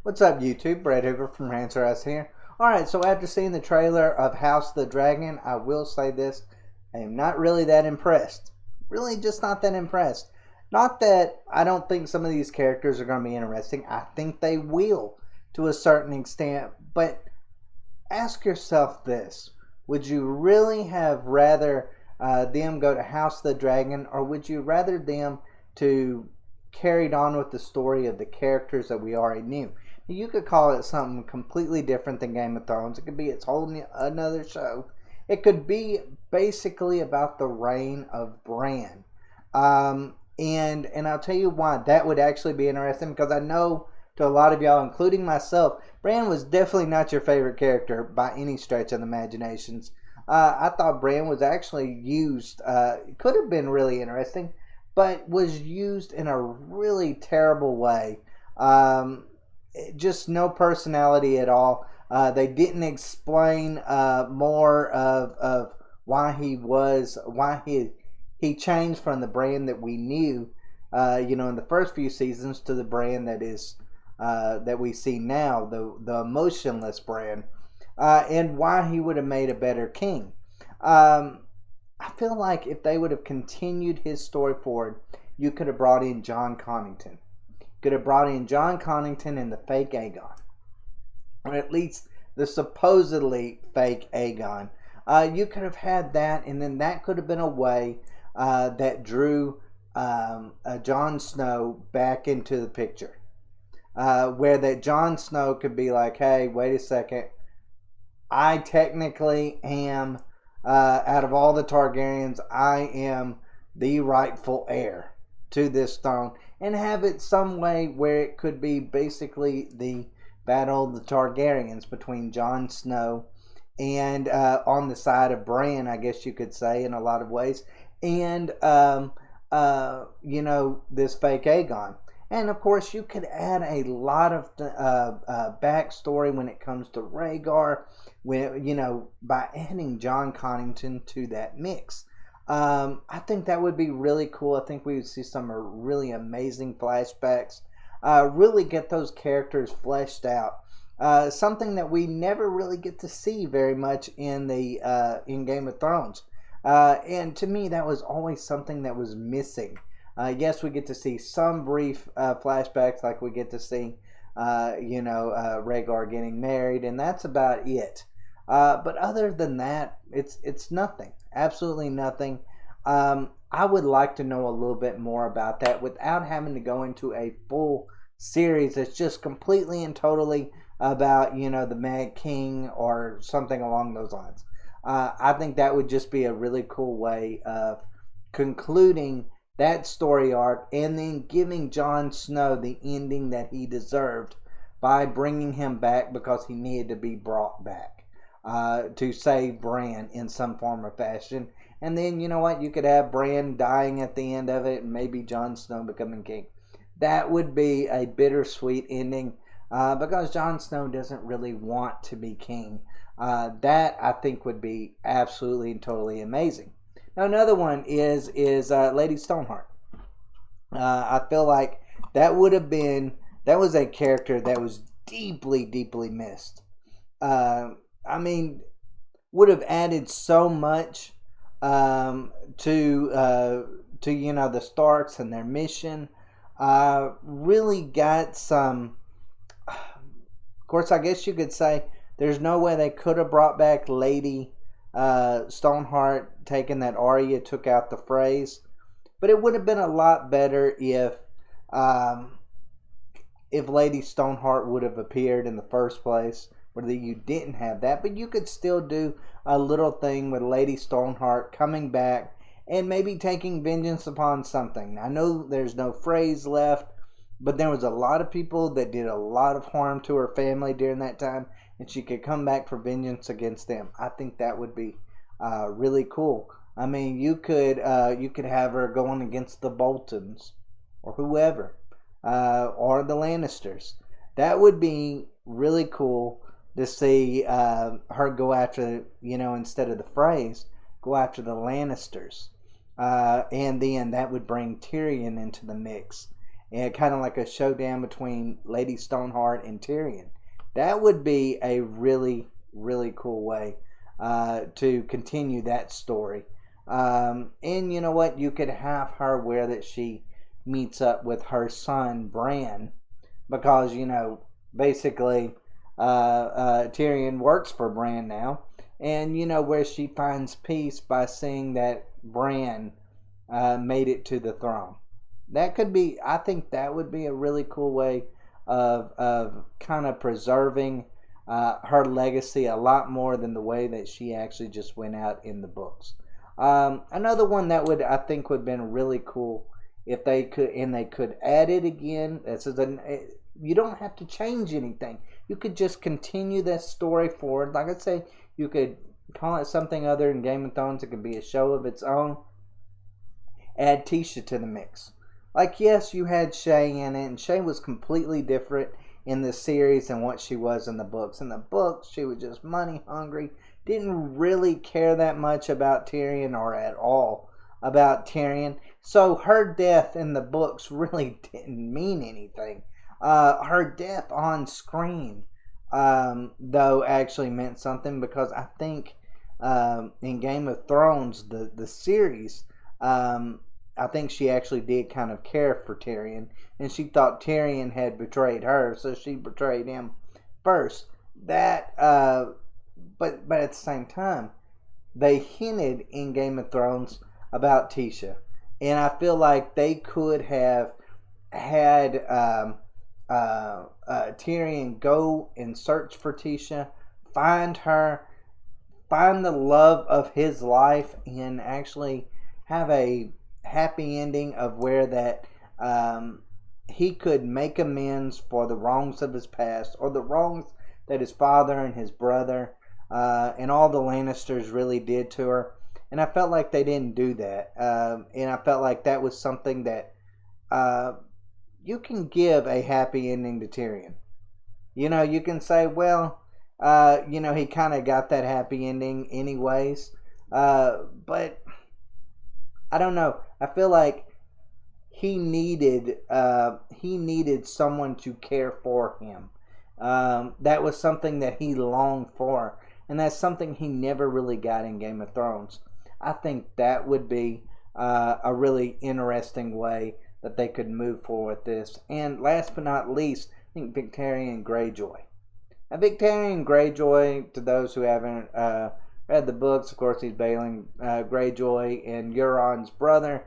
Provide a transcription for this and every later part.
What's up, YouTube? Brad Hoover from Rants here. Alright, so after seeing the trailer of House of the Dragon, I will say this. I am not really that impressed. Really just not that impressed. Not that I don't think some of these characters are going to be interesting. I think they will to a certain extent. But ask yourself this. Would you really have rather them go to House of the Dragon, or would you rather them to carried on with the story of the characters that we already knew? You could call it something completely different than Game of Thrones. It could be its whole another show. It could be basically about the reign of Bran. And I'll tell you why that would actually be interesting, because I know to a lot of y'all, including myself, Bran was definitely not your favorite character by any stretch of the imaginations. I thought Bran was actually used, could have been really interesting, but was used in a really terrible way. Just no personality at all. They didn't explain more of why he changed from the Bran that we knew, in the first few seasons, to the Bran that we see now, the emotionless Bran, and why he would have made a better king. I feel like if they would have continued his story forward, you could have brought in Jon Connington. Could have brought in Jon Connington and the fake Aegon, or at least the supposedly fake Aegon. You could have had that, and then that could have been a way that drew Jon Snow back into the picture, where that Jon Snow could be like, "Hey, wait a second, I technically am, out of all the Targaryens, I am the rightful heir to this throne," and have it some way where it could be basically the battle of the Targaryens between Jon Snow and on the side of Bran, I guess you could say, in a lot of ways, and this fake Aegon. And of course, you could add a lot of backstory when it comes to Rhaegar, by adding Jon Connington to that mix. I think that would be really cool. I think we would see some really amazing flashbacks. Really get those characters fleshed out. Something that we never really get to see very much in Game of Thrones. And to me, that was always something that was missing. Yes, we get to see some brief flashbacks, like we get to see, Rhaegar getting married, and that's about it. But other than that, it's nothing. Absolutely nothing. I would like to know a little bit more about that without having to go into a full series that's just completely and totally about, the Mad King or something along those lines. I think that would just be a really cool way of concluding that story arc, and then giving Jon Snow the ending that he deserved by bringing him back, because he needed to be brought back to save Bran in some form or fashion. And then, you know what, you could have Bran dying at the end of it, and maybe Jon Snow becoming king. That would be a bittersweet ending, because Jon Snow doesn't really want to be king. That, I think, would be absolutely and totally amazing. Now, another one is Lady Stoneheart. I feel like that was a character that was deeply, deeply missed. Would have added so much to the Starks and their mission. Really got some. Of course, I guess you could say there's no way they could have brought back Lady Stoneheart, taking that Arya took out the phrase, but it would have been a lot better if Lady Stoneheart would have appeared in the first place, whether you didn't have that. But you could still do a little thing with Lady Stoneheart coming back and maybe taking vengeance upon something. I know there's no phrase left, but there was a lot of people that did a lot of harm to her family during that time, and she could come back for vengeance against them. I think that would be really cool. I mean, you could have her going against the Boltons or whoever, or the Lannisters. That would be really cool to see her go after, instead of the phrase, go after the Lannisters. And then that would bring Tyrion into the mix. and kind of like a showdown between Lady Stoneheart and Tyrion. That would be a really, really cool way to continue that story. And you know what? You could have her where that she meets up with her son Bran, because basically Tyrion works for Bran now, and where she finds peace by seeing that Bran made it to the throne. That could be. I think that would be a really cool way of kind of preserving her legacy a lot more than the way that she actually just went out in the books. Another one that would, I think, would have been really cool if they could, and they could add it again. You don't have to change anything. You could just continue that story forward. Like I say, you could call it something other than Game of Thrones. It could be a show of its own. Add Tisha to the mix. Like, yes, you had Shae in it, and Shae was completely different in the series than what she was in the books. In the books, she was just money hungry, didn't really care that much about Tyrion or at all about Tyrion. So her death in the books really didn't mean anything. Her death on screen, though, actually meant something, because I think in Game of Thrones, the series, I think she actually did kind of care for Tyrion, and she thought Tyrion had betrayed her, so she betrayed him first. But at the same time, they hinted in Game of Thrones about Tisha, and I feel like they could have had Tyrion go and search for Tisha, find her, find the love of his life, and actually have a happy ending of where that he could make amends for the wrongs of his past, or the wrongs that his father and his brother and all the Lannisters really did to her. And I felt like they didn't do that. And I felt like that was something that you can give a happy ending to Tyrion. You can say, well, he kind of got that happy ending anyways. But I don't know. I feel like he needed someone to care for him. That was something that he longed for, and that's something he never really got in Game of Thrones. I think that would be a really interesting way that they could move forward with this. And last but not least, I think Victarion Greyjoy. Victarion Greyjoy, to those who haven't read the books, of course, he's Balin Greyjoy and Euron's brother.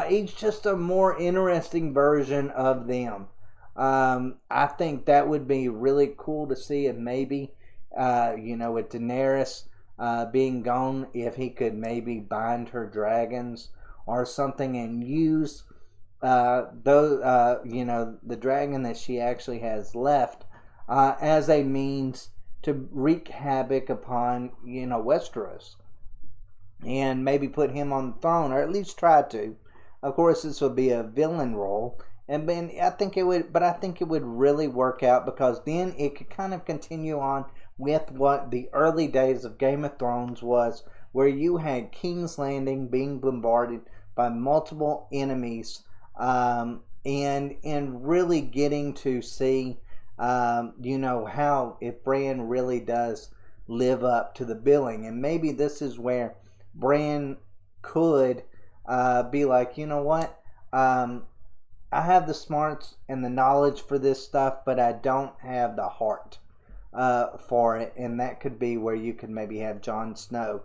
He's just a more interesting version of them. I think that would be really cool to see if maybe, with Daenerys being gone, if he could maybe bind her dragons or something and use the dragon that she actually has left as a means to wreak havoc upon, Westeros, and maybe put him on the throne, or at least try to. Of course, this would be a villain role, and then I think it would really work out, because then it could kind of continue on with what the early days of Game of Thrones was, where you had King's Landing being bombarded by multiple enemies, and really getting to see, how if Bran really does live up to the billing. And maybe this is where Bran could be like, you know what, I have the smarts and the knowledge for this stuff, but I don't have the heart for it. And that could be where you could maybe have Jon Snow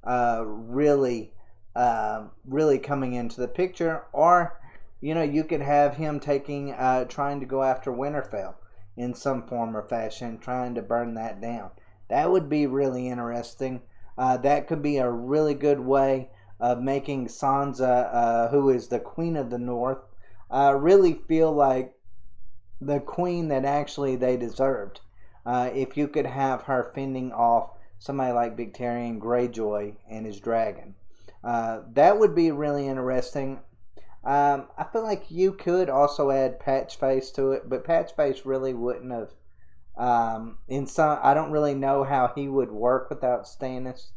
really coming into the picture, or you could have him trying to go after Winterfell in some form or fashion, trying to burn that down. That would be really interesting. That could be a really good way of making Sansa, who is the Queen of the North, really feel like the queen that actually they deserved. If you could have her fending off somebody like Victarion Greyjoy and his dragon. That would be really interesting. I feel like you could also add Patchface to it, but Patchface really wouldn't have. I don't really know how he would work without Stannis.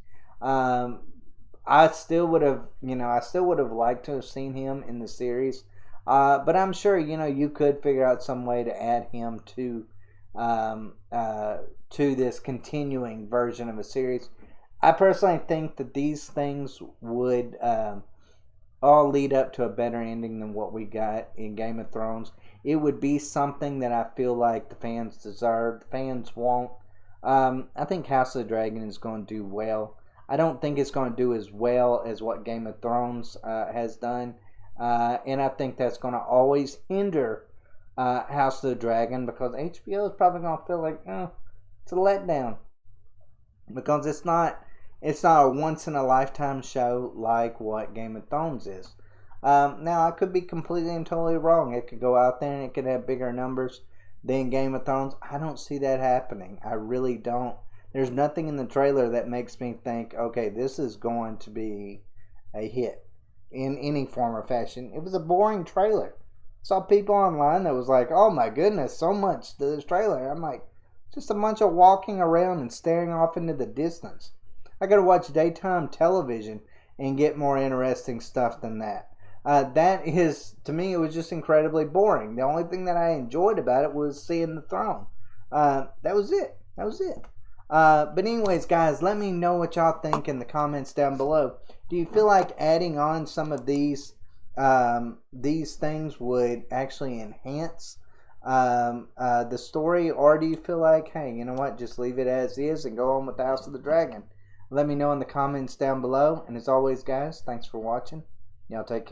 I still would have liked to have seen him in the series. But I'm sure you could figure out some way to add him um, uh, to this continuing version of a series. I personally think that these things would all lead up to a better ending than what we got in Game of Thrones. It would be something that I feel like the fans deserve, the fans want. I think House of the Dragon is going to do well. I don't think it's going to do as well as what Game of Thrones has done. And I think that's going to always hinder House of the Dragon because HBO is probably going to feel like it's a letdown because it's not a once in a lifetime show like what Game of Thrones is. Now I could be completely and totally wrong. It could go out there and it could have bigger numbers than Game of Thrones. I don't see that happening. I really don't. There's nothing in the trailer that makes me think, okay, this is going to be a hit in any form or fashion. It was a boring trailer. Saw people online that was like, oh my goodness, so much to this trailer. I'm like, just a bunch of walking around and staring off into the distance. I gotta watch daytime television and get more interesting stuff than that. That is, to me, it was just incredibly boring. The only thing that I enjoyed about it was seeing the throne. That was it. That was it. But anyways, guys, let me know what y'all think in the comments down below. Do you feel like adding on some of these things would actually enhance the story, or do you feel like, hey, you know what, just leave it as is and go on with the House of the Dragon? Let me know in the comments down below. And as always, guys, thanks for watching. Y'all take care.